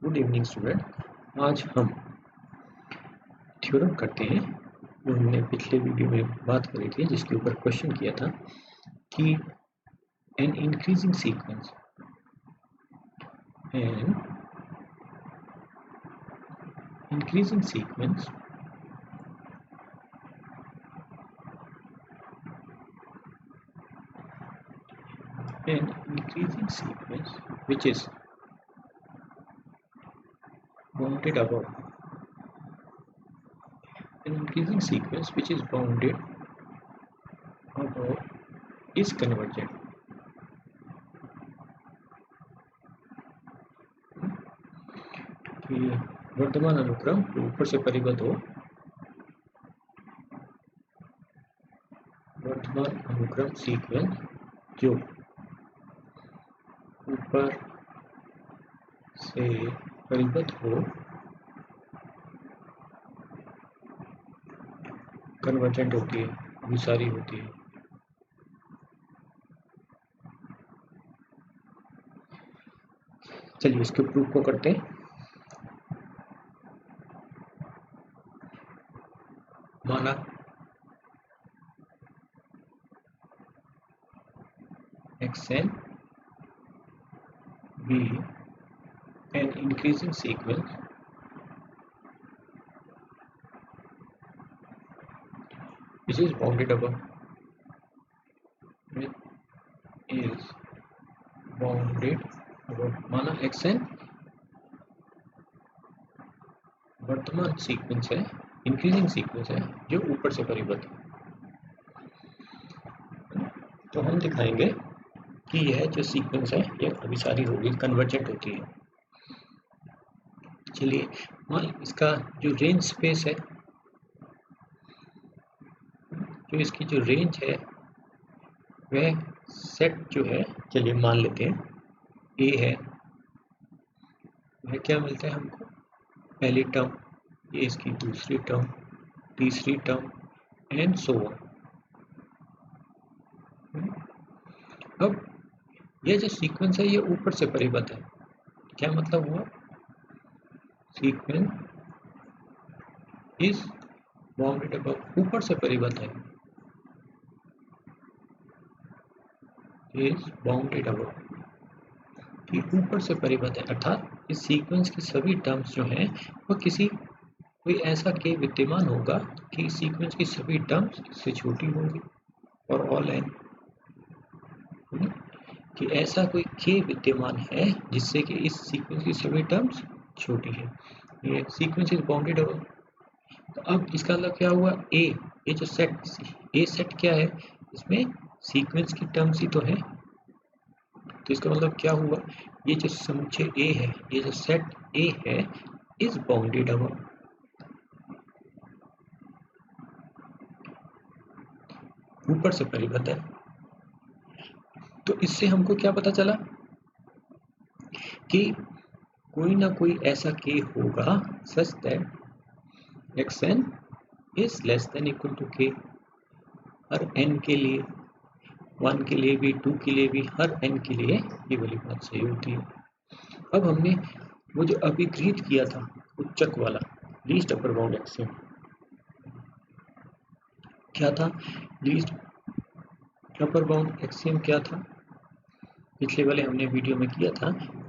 Good evening student. आज हम theorem करते हैं जो हमने पिछले वीडियो में बात करी थी, जिसके ऊपर क्वेश्चन किया था कि an increasing sequence which is bounded above is convergent. कि वर्तमान अनुक्रम जो ऊपर से परिबद्ध हो, वर्तमान अनुक्रम सीक्वेंस जो ऊपर से परिबद्ध हो कन्वर्जेंट होती है, अभिसारी होती है। चलिए इसके प्रूफ को करते हैं। माना xn be an increasing sequence which is bounded above माना xn वर्तमान सीक्वेंस है, इंक्रीजिंग सीक्वेंस है जो ऊपर से परिबद्ध है। तो हम दिखाएंगे कि यह जो सीक्वेंस है यह अभिसारी होगी, कन्वर्जेंट होती है। चलिए मान इसका जो रेंज स्पेस है, जो इसकी जो रेंज है वह सेट जो है, चलिए मान लेते हैं ए है। वह क्या मिलता है हमको? पहली टर्म, ये इसकी दूसरी टर्म, तीसरी टर्म एंड सो ऑन। अब यह जो सीक्वेंस है ये ऊपर से परिबद्ध है। क्या मतलब हुआ? सीक्वेंस इज बाउंडेड अबव, ऊपर से परिबद्ध है, इज बाउंडेड अबव कि ऊपर से परिबद्ध है, अर्थात इस सीक्वेंस की सभी टर्म्स जो हैं वो कोई ऐसा के विद्यमान होगा कि सीक्वेंस की सभी टर्म्स इससे छोटी होंगी और ऑल एन, कि ऐसा कोई के विद्यमान है जिससे कि इस सीक्वेंस की सभी टर्म्स छोटी है। ये सीक्वेंस इज बाउंडेड अबव। तो अब इसका मतलब क्या हुआ? ये जो सेट, ए सेट क्या है? इसमें सीक्वेंस की टर्म्स ही तो है। तो इसका मतलब क्या हुआ? ये जो समुच्चय ए है, ये जो सेट ए है इज बाउंडेड अबव, ऊपर से परिबद्ध है। तो इससे हमको क्या पता चला कि कोई ना कोई ऐसा के होगा such that xn is less than equal to K. हर n के लिए, 1 के लिए भी, 2 के लिए भी, हर n के लिए ये वाली बात सही होती है। अब हमने वो जो अभिगृहित किया था उच्चक वाला लीस्ट अपर बाउंड एक्सियम, क्या था? लीस्ट अपर बाउंड एक्सियम क्या था? पिछले वाले हमने वीडियो में किया था।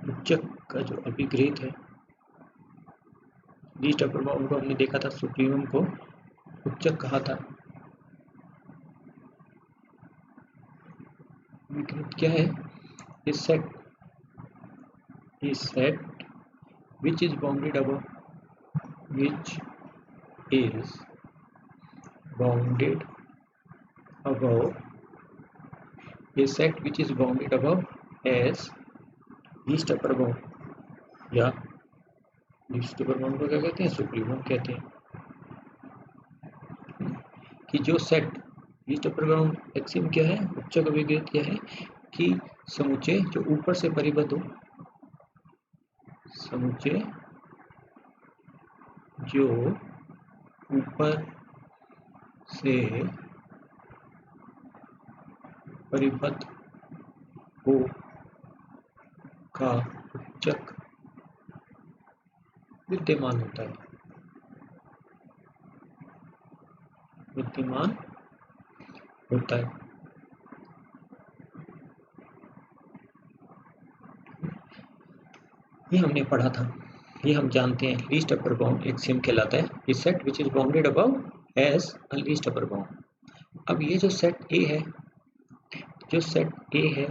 उच्चक का जो अभिगृहित है, लीस्ट अपर बाउंड को हमने देखा था, सुप्रीमम को उच्चक कहा था। विकृत क्या है? इस set which is bounded above, which is bounded above, a set which is bounded above as least upper bound, या least upper bound को क्या कहते हैं? सुप्रीमम कहते हैं। कि जो set least upper bound axiom क्या है? उच्चक अभिगृहित क्या है? कि समुच्चय जो ऊपर से परिबद्ध हो, समुच्चय जो ऊपर से परिबद्ध हो का उच्चक विद्यमान होता है, विद्यमान होता है। ये हमने पढ़ा था, ये हम जानते हैं लीस्ट अपर बाउंड एक्सियम कहलाता है। ये set which is bounded above has a least upper bound. अब ये जो सेट ए है, जो सेट ए है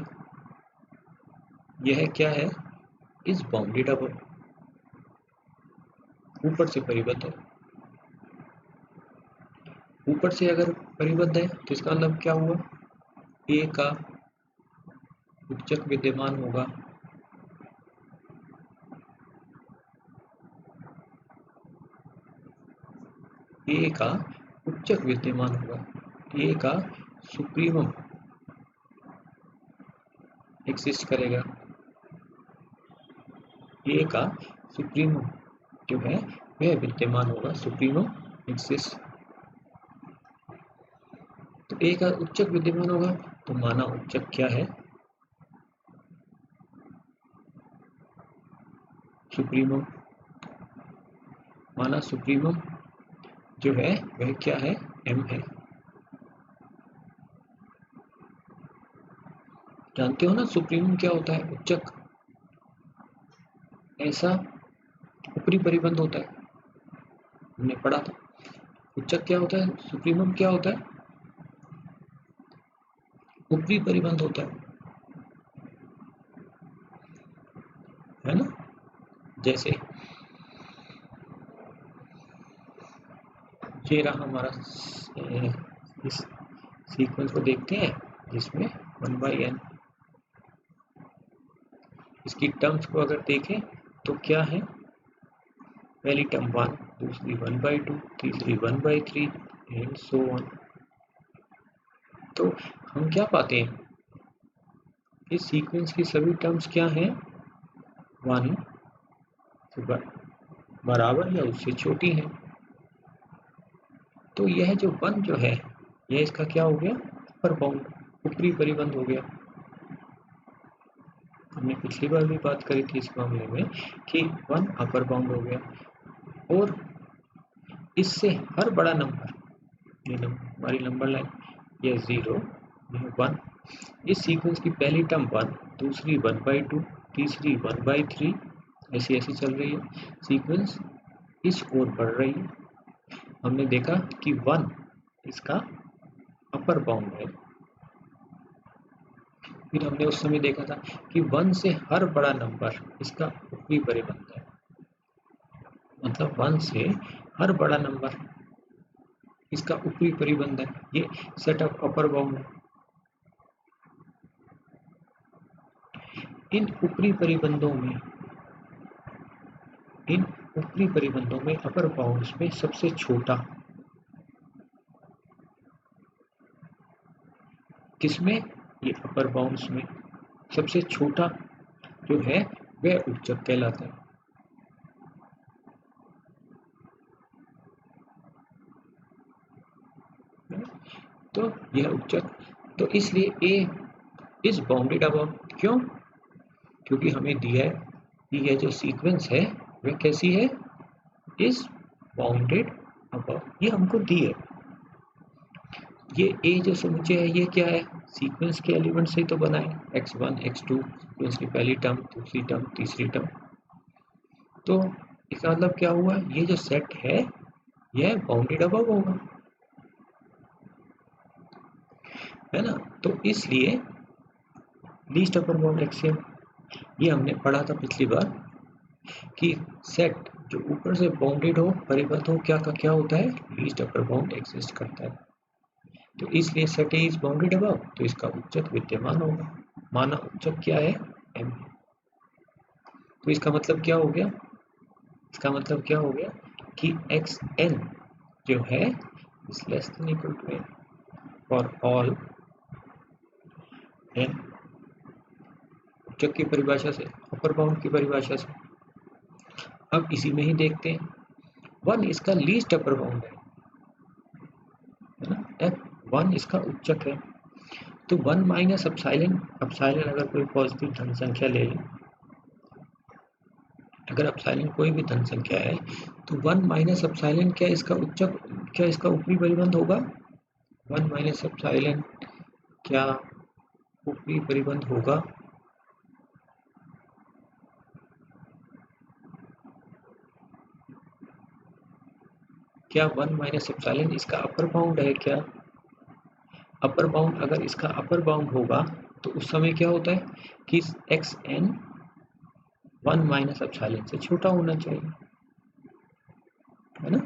यह क्या है, इज बाउंडेड अबव, ऊपर से परिबद्ध है। ऊपर से अगर परिबद्ध है तो इसका मतलब क्या हुआ, ए का उच्चक विद्यमान होगा, ए का उच्चक विद्यमान होगा, ए का सुप्रीमम एक्सिस्ट करेगा, ए का सुप्रीमम जो है वह विद्यमान होगा, सुप्रीमम एक्सिस्ट। तो ए का उच्चक विद्यमान होगा, तो माना उच्चक क्या है, सुप्रीमम। माना सुप्रीमम जो है वह क्या है, एम है। जानते हो ना सुप्रीमम क्या होता है, उच्चक ऐसा ऊपरी परिबंध होता है, हमने पढ़ा था। उच्चक क्या होता है, सुप्रीमम क्या होता है, ऊपरी परिबंध होता है ना। जैसे ये रहा हमारा, इस सीक्वेंस को देखते हैं जिसमें 1/n, इसकी टर्म्स को अगर देखें तो क्या है, पहली टर्म 1, दूसरी 1/2, तीसरी 1/3 एंड सो ऑन। तो हम क्या पाते हैं, इस सीक्वेंस की सभी टर्म्स क्या हैं, 1 से बराबर या उससे छोटी है। तो यह जो 1 जो है यह इसका क्या हो गया, अपर बाउंड, ऊपरी परिबंध हो गया। हमने पिछली बार भी बात करी थी इस मामले में कि 1 अपर बाउंड हो गया, और इससे हर बड़ा नंबर, ये हमारी नंबर लाइन, यह 0, यह 1, इस सीक्वेंस की पहली टर्म 1, दूसरी 1/2, तीसरी 1/3, ऐसी ऐसी चल रही है, सीक्वेंस इस ओर बढ़ रही है। हमने देखा कि 1 इसका अपर बाउंड है, फिर हमने उस समय देखा था कि 1 से हर बड़ा नंबर इसका ऊपरी परिबंध है, मतलब 1 से हर बड़ा नंबर इसका ऊपरी परिबंध है, ये सेट ऑफ अपर बाउंड है। इन ऊपरी परिबंधों में, इन ऊपरी परिबंधों में अपर बाउंड्स में सबसे छोटा किसमें, ये अपर बाउंड्स में सबसे छोटा जो है वह उच्चक कहलाता है। तो यह उच्चक, तो इसलिए ए इज बाउंडेड अबव, क्यों, क्योंकि हमें दिया है कि यह जो सीक्वेंस है वह कैसी है, इज बाउंडेड अबव, ये हमको दी है। ये ए जो समुच्चय है ये क्या है, सीक्वेंस के एलिमेंट से ही तो बना है, x1 x2 सीक्वेंस की पहली टर्म, दूसरी टर्म, तीसरी टर्म। तो इसका मतलब क्या हुआ, ये जो सेट है यह बाउंडेड अबव होगा, है ना। तो इसलिए लीस्ट अपर बाउंड एक्सियम, ये हमने पढ़ा था पिछली बार कि सेट जो ऊपर से बाउंडेड हो, परिबद्ध हो, क्या का क्या होता है, लीस्ट अपर बाउंड एग्जिस्ट करता है। तो इसलिए सेट इज बाउंडेड अबव, तो इसका उच्चक विद्यमान होगा, माना उच्चक क्या है, m। तो इसका मतलब क्या हो गया, इसका मतलब क्या हो गया कि xn जो है is less than equal to n for all n, उच्चक की परिभाषा से, अपर बाउंड की परिभाषा से। अब इसी में ही देखते हैं, 1 इसका लीस्ट अपर बाउंड है ना, f1 इसका उच्चक है। तो 1 माइनस एप्सिलॉन, एप्सिलॉन अगर कोई पॉजिटिव धन संख्या ले लें, अगर एप्सिलॉन कोई भी धन संख्या है तो 1 माइनस एप्सिलॉन क्या इसका उच्चक, क्या इसका ऊपरी परिबंध होगा? 1 माइनस एप्सिलॉन क्या ऊपरी परिबंध होगा? क्या 1 माइनस एप्सिलॉन इसका अपर बाउंड है क्या? अपर बाउंड, अगर इसका अपर बाउंड होगा तो उस समय क्या होता है कि एक्स एन 1 माइनस एप्सिलॉन से छोटा होना चाहिए, है ना?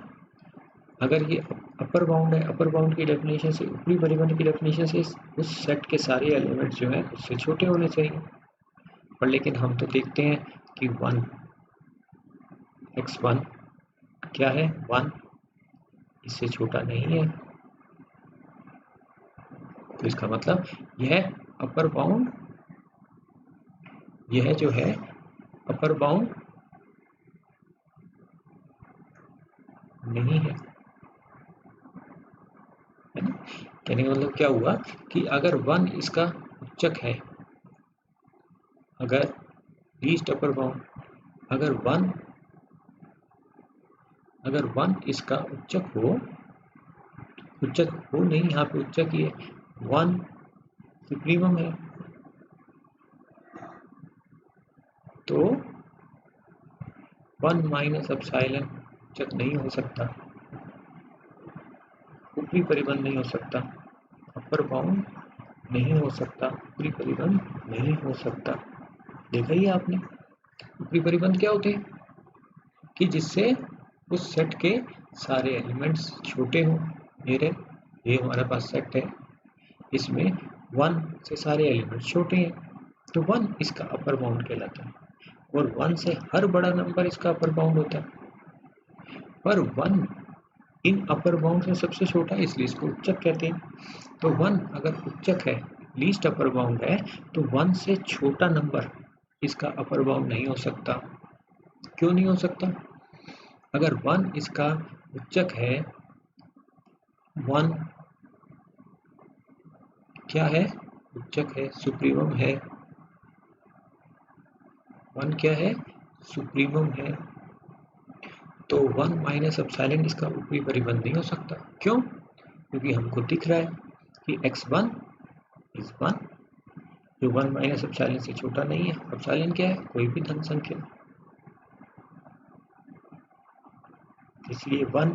अगर ये अपर बाउंड है, अपर बाउंड की डेफिनेशन से, ऊपरी परिबंध की डेफिनेशन से उस सेट के सारे एलिमेंट्स जो हैं उससे छोटे होने चाहिए। पर लेकिन हम तो देखते हैं कि 1 x1 क्या है, 1, इससे छोटा नहीं है। तो इसका मतलब यह अपर बाउंड, यह जो है अपर बाउंड नहीं है ना? कहने का मतलब क्या हुआ कि अगर 1 इसका उच्चक है, अगर लीस्ट अपर बाउंड, अगर 1 इसका उच्चक हो, उच्चक हो नहीं, यहाँ पे उच्चक ही है, 1 सुप्रीमम है, तो 1 माइनस एप्सिलॉन उच्चक नहीं हो सकता, ऊपरी परिबंध नहीं हो सकता, अपर बाउंड नहीं हो सकता, ऊपरी परिबंध नहीं हो सकता। देखा ही आपने, ऊपरी परिबंध क्या होते हैं कि जिससे उस सेट के सारे एलिमेंट्स छोटे हों। ये हमारे पास सेट है, इसमें 1 से सारे एलिमेंट्स छोटे हैं, तो 1 इसका अपर बाउंड कहलाता है, और 1 से हर बड़ा नंबर इसका अपर बाउंड होता है, पर 1 इन अपर बाउंड से सबसे छोटा है, इसलिए इसको उच्चक कहते हैं। तो 1 अगर उच्चक है, लीस्ट अपर बाउंड है, तो 1 से छोटा नंबर इसका अपर बाउंड नहीं हो सकता। क्यों नहीं हो सकता? अगर 1 इसका उच्चक है, 1 क्या है, उच्चक है, सुप्रीमम है, 1 क्या है, सुप्रीमम है, तो 1 माइनस एप्सिलॉन इसका ऊपरी परिबंध नहीं हो सकता। क्यों? क्योंकि हमको दिख रहा है कि x1 इज 1, जो 1 माइनस एप्सिलॉन से छोटा नहीं है। एप्सिलॉन क्या है, कोई भी धन संख्या, इसलिए 1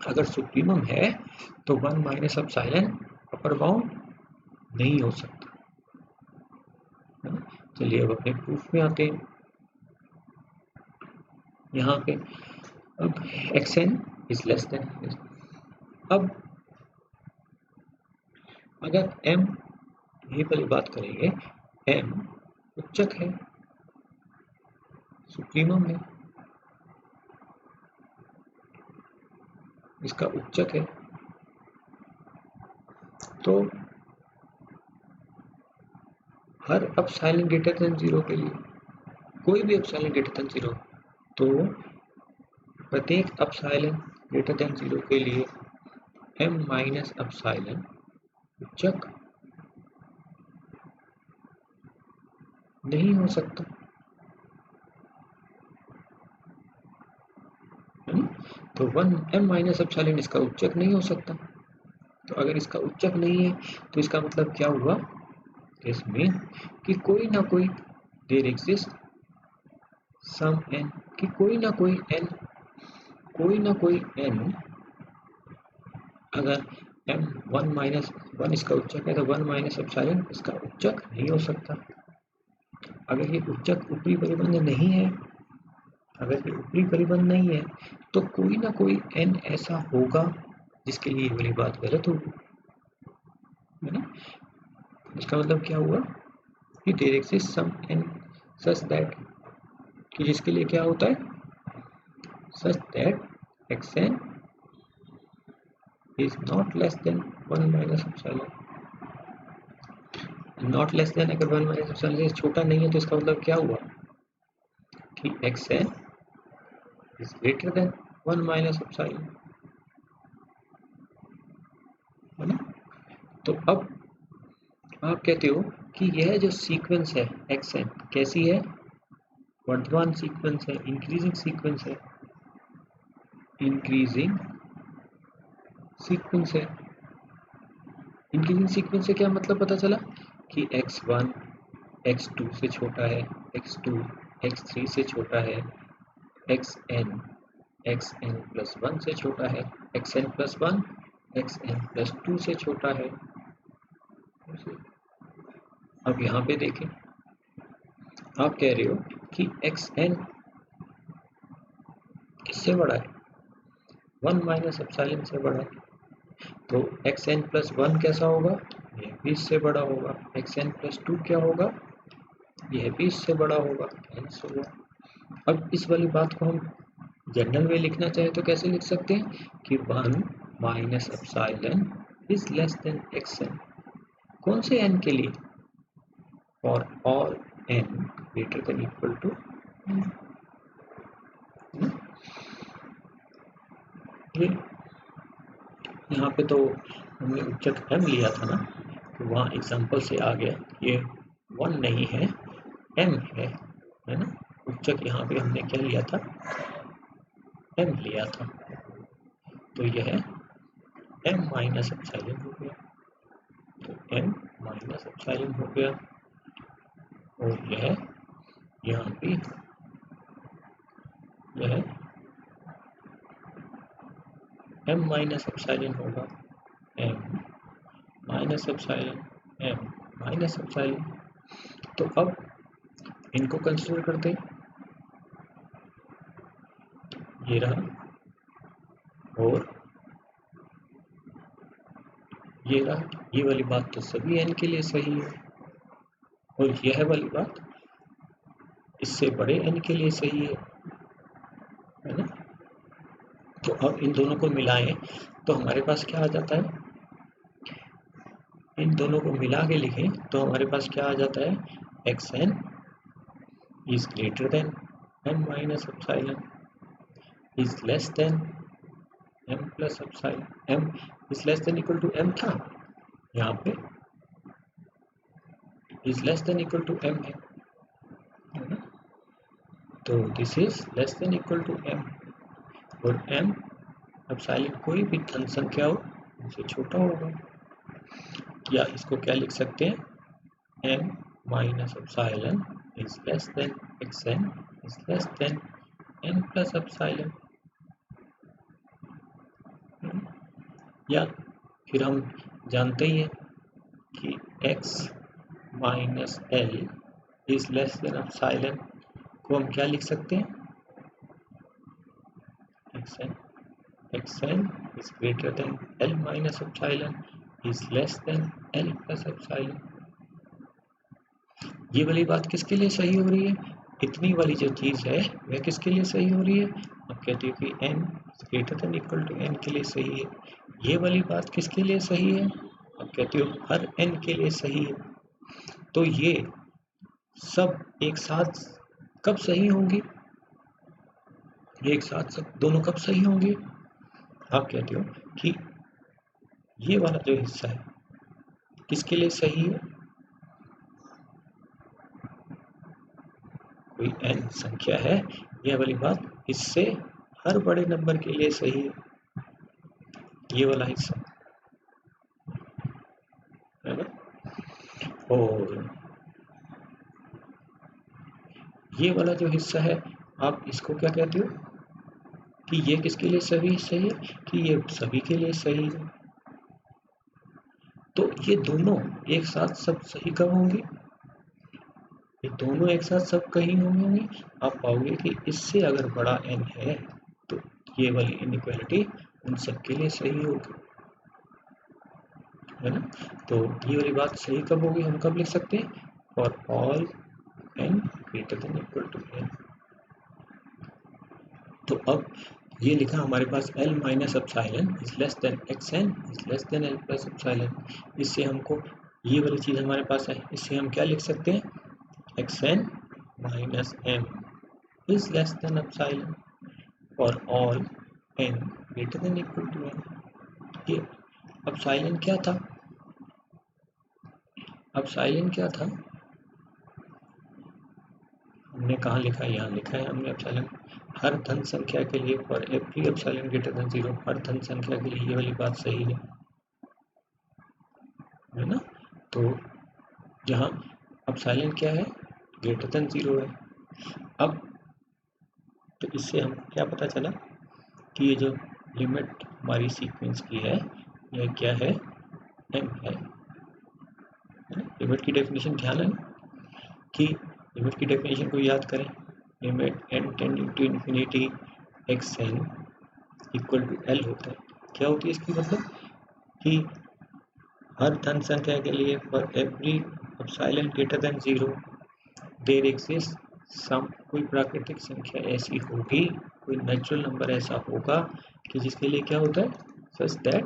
अगर सुप्रीमम है तो 1 माइनस एप्सिलॉन अपर बाउंड नहीं हो सकता। चलिए अब अपने प्रूफ में आते हैं। यहाँ पे अब xn इज लेस देन, अब अगर m, ये पहले बात करेंगे, m उच्चक है, सुप्रीमम है, इसका उच्चक है, तो हर एप्सिलॉन ग्रेटर देन 0 के लिए, कोई भी एप्सिलॉन ग्रेटर देन 0, तो प्रत्येक एप्सिलॉन ग्रेटर देन 0 के लिए m माइनस एप्सिलॉन उच्चक नहीं हो सकता, है ना? तो 1 m माइनस एप्सिलॉन इसका उच्चक नहीं हो सकता। तो अगर इसका उच्चक नहीं है तो इसका मतलब क्या हुआ इसमें कि कोई ना कोई देयर एग्जिस्ट सम n, कि कोई ना कोई n, कोई ना कोई n, अगर m 1 माइनस 1 इसका उच्चक है तो 1 माइनस एप्सिलॉन इसका उच्चक नहीं हो सकता। अगर ये उच्चक ऊपरी परिबंध नहीं है, अगर ये ऊपरी परिबंध नहीं है तो कोई ना कोई n ऐसा होगा जिसके लिए ये वाली बात गलत होगी, है ना? इसका मतलब क्या हुआ कि there exist some n such that, कि जिसके लिए क्या होता है, such that xn is not less than 1 minus epsilon. Not less than अगर 1 माइनस एप्सिलॉन से छोटा नहीं है तो इसका मतलब क्या हुआ कि xn is greater than 1 minus epsilon, है ना? तो अब आप कहते हो कि यह जो सीक्वेंस है xn कैसी है, वर्धमान सीक्वेंस है, इंक्रीजिंग सीक्वेंस है, इंक्रीजिंग सीक्वेंस है। इंक्रीजिंग सीक्वेंस से क्या मतलब पता चला कि x1 x2 से छोटा है, x2 x3 से छोटा है, xn xn प्लस 1 से छोटा है, xn प्लस 1 xn प्लस 2 से छोटा है। अब यहाँ पे देखें, आप कह रहे हो कि xn किससे बड़ा है, 1 माइनस एप्सिलॉन से बड़ा है, तो xn प्लस 1 कैसा होगा, यह भी इससे बड़ा होगा। xn प्लस 2 क्या होगा, यह भी इससे बड़ा होगा, hence होगा। अब इस वाली बात को हम जनरल में लिखना चाहे तो कैसे लिख सकते हैं कि 1 minus epsilon is less than xn। कौन से n के लिए, for all n greater than equal to ये। यहाँ पे तो हमने उच्चक m लिया था ना, तो वहाँ एग्जाम्पल से आ गया ये 1 नहीं है, m है ना। उच्चक यहाँ पे हमने क्या लिया था, m लिया था, तो यह m माइनस एप्सिलॉन हो गया, तो m माइनस एप्सिलॉन हो गया। और यह यहाँ पे यह m माइनस एप्सिलॉन होगा, m minus epsilon, m minus epsilon. तो अब इनको कंसीडर करते हैं, ये रहा और ये रहा। ये वाली बात तो सभी n के लिए सही है, और यह वाली बात इससे बड़े n के लिए सही है ना। तो अब इन दोनों को मिलाएं तो हमारे पास क्या आ जाता है, इन दोनों को मिला के लिखें तो हमारे पास क्या आ जाता है, xn is greater than m minus epsilon is less than m plus epsilon, m is less than equal to m था, यहाँ पे is less than equal to m है ना, तो this is less than equal to m, और m epsilon कोई भी धन संख्या हो उनसे छोटा होगा। या इसको क्या लिख सकते हैं, m minus epsilon is less than xn is less than n plus epsilon। या फिर हम जानते ही हैं कि x minus l is less than epsilon को हम क्या लिख सकते हैं, xn is greater than l minus epsilon is less than l plus epsilon। ये वाली बात किसके लिए सही हो रही है, इतनी वाली जो चीज है वह किसके लिए सही हो रही है, आप कहते हो कि n is greater than equal to n के लिए सही है। ये वाली बात किसके लिए सही है, आप कहते हो हर n के लिए सही है। तो ये सब एक साथ कब सही होंगी, एक साथ सब दोनों कब सही होंगे, आप कहते हो कि ये वाला जो हिस्सा है किसके लिए सही है, कोई n संख्या है, यह वाली बात इससे हर बड़े नंबर के लिए सही है, ये वाला हिस्सा है ना। और ये वाला जो हिस्सा है आप इसको क्या कहते हो कि ये किसके लिए सही है, कि ये सभी के लिए सही है। तो ये दोनों एक साथ सब सही कब होंगे, ये दोनों एक साथ सब कहीं होंगे, आप पाओगे कि इससे अगर बड़ा n है तो ये वाली इनइक्वालिटी उन सब के लिए सही होगी, है ना। तो ये वाली बात सही कब होगी, हम कब लिख सकते हैं, for all n greater than equal to n। तो अब ये लिखा हमारे पास l minus epsilon is less than xn is less than l plus epsilon. इससे हमको ये वाली चीज हमारे पास है, इससे हम क्या लिख सकते हैं, xn minus m is less than epsilon for all n greater than equal to n। ये epsilon क्या था, epsilon क्या था, हमने कहाँ लिखा है, यहाँ लिखा है हमने एप्सिलॉन हर धन संख्या के लिए for every epsilon greater than 0, हर धन संख्या के लिए, ये वाली बात सही है ना। तो यहाँ एप्सिलॉन क्या है, ग्रेटर देन 0 है। अब तो इससे हम क्या पता चला कि ये जो लिमिट हमारी सीक्वेंस की है यह क्या है, m है। लिमिट की डेफिनेशन ध्यान है कि लिमिट की डेफिनेशन को याद करें, limit n tending to infinity X N equal to L होता है। क्या होती है इसकी मतलब कि हर धन संख्या के लिए for every epsilon greater than 0 there exist some, कोई प्राकृतिक संख्या ऐसी होगी, कोई नेचुरल नंबर ऐसा होगा कि जिसके लिए क्या होता है, such that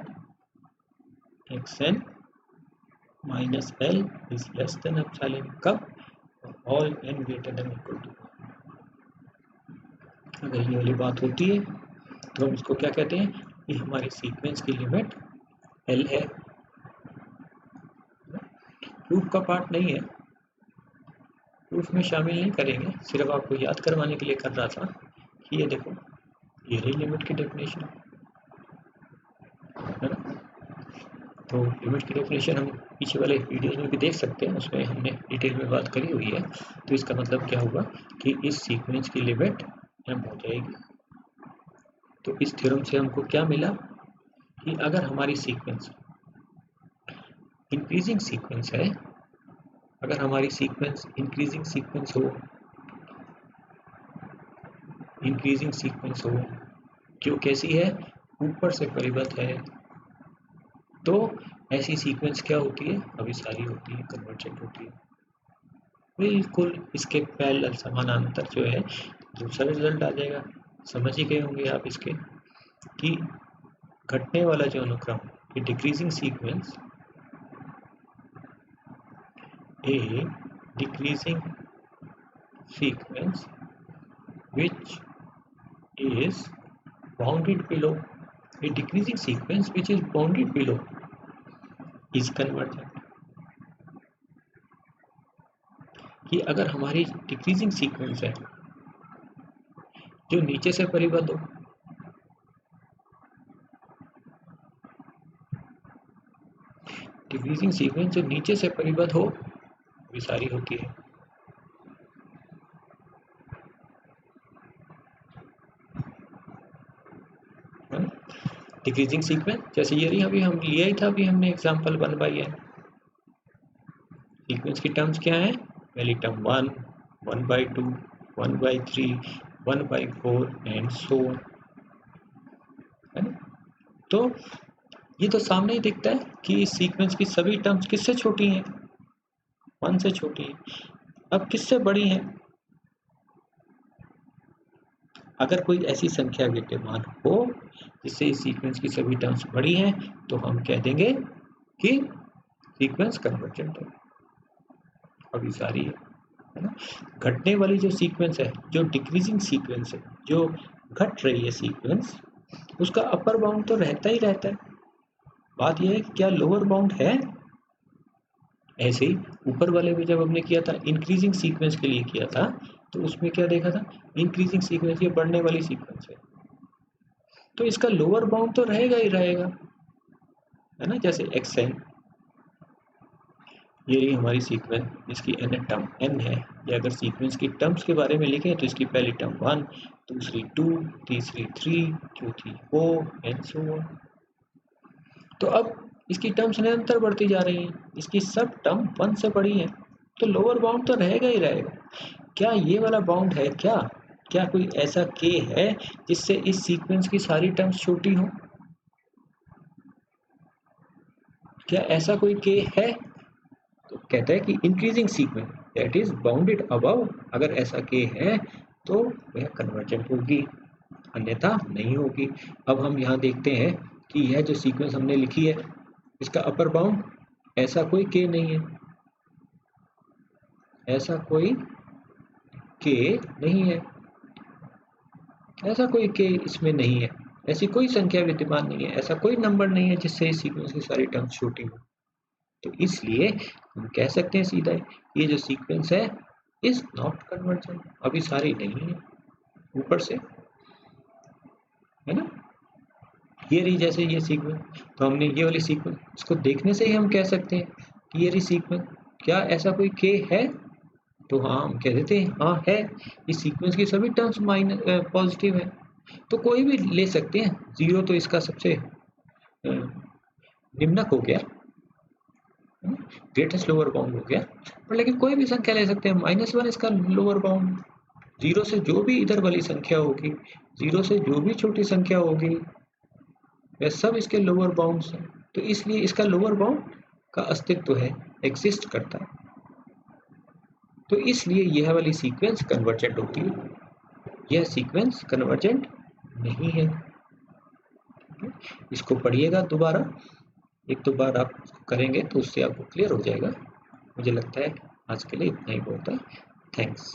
x n minus l is less than epsilon, कब, all n greater than equal to. अगर ये वाली बात होती है तो हम इसको क्या कहते हैं कि हमारी सीक्वेंस की लिमिट एल है। प्रूफ का पार्ट नहीं है, प्रूफ में शामिल नहीं करेंगे, सिर्फ आपको याद करवाने के लिए कर रहा था कि ये देखो ये रही लिमिट की डेफिनेशन है ना। तो लिमिट की डेफिनेशन हम पीछे वाले वीडियोस में भी देख सकते हैं, उसमें हमने डिटेल में बात करी हुई है। तो इसका मतलब क्या होगा कि इस सीक्वेंस की लिमिट m हो जाएगी। तो इस थ्योरम से हमको क्या मिला कि अगर हमारी सीक्वेंस इंक्रीजिंग सीक्वेंस है, अगर हमारी सीक्वेंस इंक्रीजिंग सीक्वेंस हो, इंक्रीजिंग सीक्वेंस हो जो कैसी है, ऊपर से परिबद्ध है, तो ऐसी सीक्वेंस क्या होती है, अभिसारी होती है, कन्वर्जेंट होती है। बिल्कुल इसके पैरेलल समानांतर जो है दूसरा रिजल्ट आ जाएगा। समझ ही गए होंगे आप इसके कि घटने वाला जो अनुक्रम, ये decreasing sequence, A decreasing sequence which is bounded below, a decreasing sequence which is bounded below is convergent। कि अगर हमारी डिक्रीजिंग सीक्वेंस है जो नीचे से परिबद्ध हो, डिक्रीजिंग सीक्वेंस जो नीचे से परिबद्ध हो विसारी होती है। डिक्रीजिंग सीक्वेंस जैसे ये रही, अभी हम लिया ही था, अभी हमने एग्जांपल बनवाई है। सीक्वेंस की टर्म्स क्या है, पहली टर्म 1, 1/2, 1/3, 1/4 एंड सो ऑन। तो ये तो सामने ही दिखता है कि इस सीक्वेंस की सभी टर्म्स किससे छोटी हैं, 1 से छोटी है। अब किससे बड़ी हैं, अगर कोई ऐसी संख्या विद्यमान हो जिससे इस सीक्वेंस की सभी टर्म्स बड़ी हैं तो हम कह देंगे कि सीक्वेंस कन्वर्जेंट है, अभिसारी है ना। घटने वाली जो सीक्वेंस है, जो डिक्रीजिंग सीक्वेंस है, जो घट रही है सीक्वेंस, उसका अपर बाउंड तो रहता ही रहता है। बात यह है कि क्या लोअर बाउंड है। ऐसे ही ऊपर वाले में जब हमने किया था इंक्रीजिंग सीक्वेंस के लिए किया था, तो उसमें क्या देखा था, इंक्रीजिंग सीक्वेंस ये बढ़ने वाली सीक्वेंस है, तो इसका लोअर बाउंड तो रहेगा ही रहेगा, है ना। जैसे एक्स एन, ये रही हमारी सीक्वेंस, इसकी n टर्म n है। या अगर सीक्वेंस की टर्म्स के बारे में लिखें तो इसकी पहली टर्म 1, दूसरी 2, तीसरी 3, चौथी 4 एंड सो ऑन। तो अब इसकी टर्म्स निरंतर बढ़ती जा रही हैं, इसकी सब टर्म 1 से बड़ी हैं, तो लोअर बाउंड तो रहेगा ही रहेगा। क्या ये वाला बाउंड है, क्या कोई ऐसा k है जिससे इस सीक्वेंस की सारी टर्म्स छोटी हो, क्या ऐसा कोई k है। तो कहता है कि increasing sequence that is bounded above, अगर ऐसा k है तो वह कन्वर्जेंट होगी, अन्यथा नहीं होगी। अब हम यहाँ देखते हैं कि यह जो सीक्वेंस हमने लिखी है इसका अपर बाउंड ऐसा कोई k नहीं है, ऐसा कोई k नहीं है, ऐसा कोई k इसमें नहीं है, ऐसी कोई संख्या विद्यमान नहीं है, ऐसा कोई नंबर नहीं है जिससे इस सीक्वेंस की सारी टर्म्स छोटी हो। तो इसलिए हम कह सकते हैं सीधा ये जो सीक्वेंस है इज नॉट कन्वर्जेंट, अभी सारी नहीं है ऊपर से, है ना। ये रही जैसे ये सीक्वेंस, तो हमने ये वाली सीक्वेंस, इसको देखने से ही हम कह सकते हैं कि ये रही सीक्वेंस। क्या ऐसा कोई के है? तो हाँ, हम कह देते हैं हाँ है, इस सीक्वेंस की सभी टर्म्स माइनस पॉजिटिव है। तो कोई भी ले सकते हैं, जीरो तो इसका सबसे निम्नक हो गया, ग्रेटेस्ट लोअर बाउंड हो गया, पर लेकिन कोई भी संख्या ले सकते हैं, -1 इसका लोअर बाउंड। जीरो से जो भी इधर वाली संख्या होगी, जीरो से जो भी छोटी संख्या होगी, वह सब इसके लोअर बाउंड्स हैं। तो इसलिए इसका लोअर बाउंड का अस्तित्व है, एग्जिस्ट करता है। तो इसलिए यह वाली सीक्वेंस कन्वर्जेंट होती है, यह सीक्वेंस कन्वर्जेंट नहीं है। इसको पढ़िएगा दोबारा, एक दो बार आप करेंगे तो उससे आपको क्लियर हो जाएगा। मुझे लगता है आज के लिए इतना ही बहुत है। थैंक्स।